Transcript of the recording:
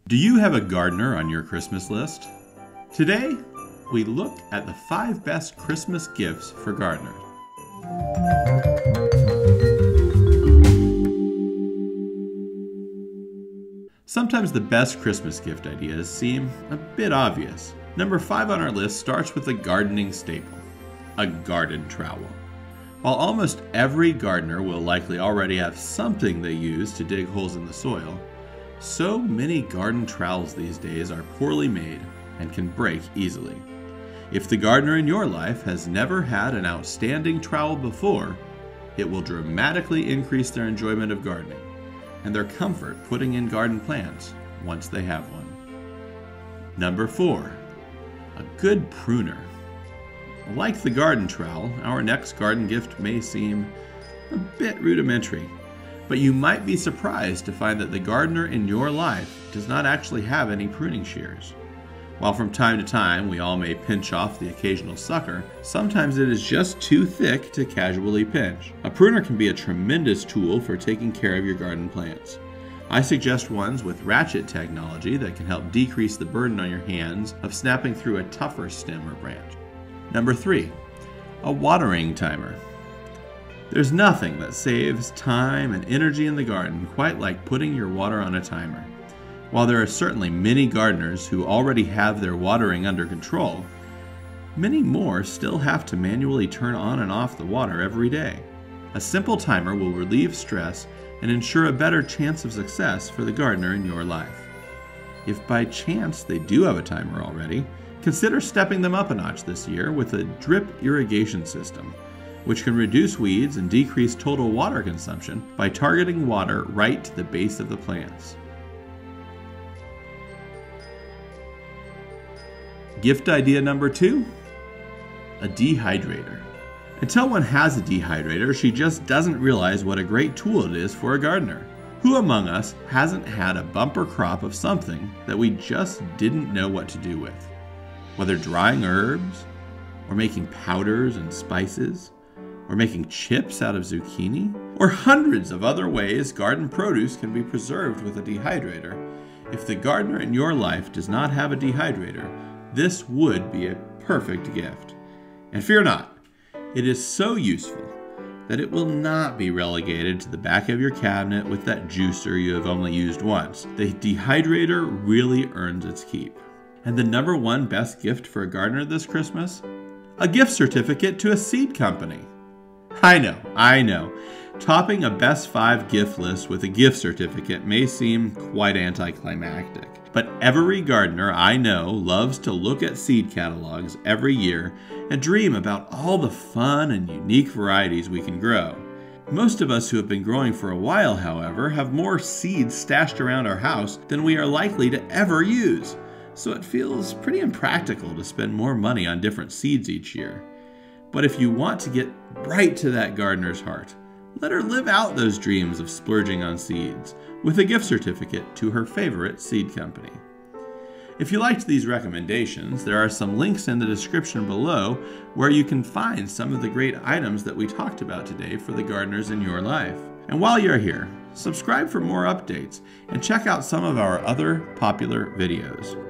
Do you have a gardener on your Christmas list? Today, we look at the 5 best Christmas gifts for gardeners. Sometimes the best Christmas gift ideas seem a bit obvious. Number 5 on our list starts with a gardening staple, a garden trowel. While almost every gardener will likely already have something they use to dig holes in the soil, so many garden trowels these days are poorly made and can break easily. If the gardener in your life has never had an outstanding trowel before, it will dramatically increase their enjoyment of gardening and their comfort putting in garden plants once they have one. Number 4, a good pruner. Like the garden trowel, our next garden gift may seem a bit rudimentary, but you might be surprised to find that the gardener in your life does not actually have any pruning shears. While from time to time we all may pinch off the occasional sucker, sometimes it is just too thick to casually pinch. A pruner can be a tremendous tool for taking care of your garden plants. I suggest ones with ratchet technology that can help decrease the burden on your hands of snapping through a tougher stem or branch. Number 3, a watering timer. There's nothing that saves time and energy in the garden quite like putting your water on a timer. While there are certainly many gardeners who already have their watering under control, many more still have to manually turn on and off the water every day. A simple timer will relieve stress and ensure a better chance of success for the gardener in your life. If by chance they do have a timer already, consider stepping them up a notch this year with a drip irrigation system, which can reduce weeds and decrease total water consumption by targeting water right to the base of the plants. Gift idea number 2, a dehydrator. Until one has a dehydrator, she just doesn't realize what a great tool it is for a gardener. Who among us hasn't had a bumper crop of something that we just didn't know what to do with? Whether drying herbs, or making powders and spices, or making chips out of zucchini, or hundreds of other ways garden produce can be preserved with a dehydrator. If the gardener in your life does not have a dehydrator, this would be a perfect gift. And fear not, it is so useful that it will not be relegated to the back of your cabinet with that juicer you have only used once. The dehydrator really earns its keep. And the number 1 best gift for a gardener this Christmas? A gift certificate to a seed company. I know. Topping a best 5 gift list with a gift certificate may seem quite anticlimactic. But every gardener I know loves to look at seed catalogs every year and dream about all the fun and unique varieties we can grow. Most of us who have been growing for a while, however, have more seeds stashed around our house than we are likely to ever use. So it feels pretty impractical to spend more money on different seeds each year. But if you want to get right to that gardener's heart, let her live out those dreams of splurging on seeds with a gift certificate to her favorite seed company. If you liked these recommendations, there are some links in the description below where you can find some of the great items that we talked about today for the gardeners in your life. And while you're here, subscribe for more updates and check out some of our other popular videos.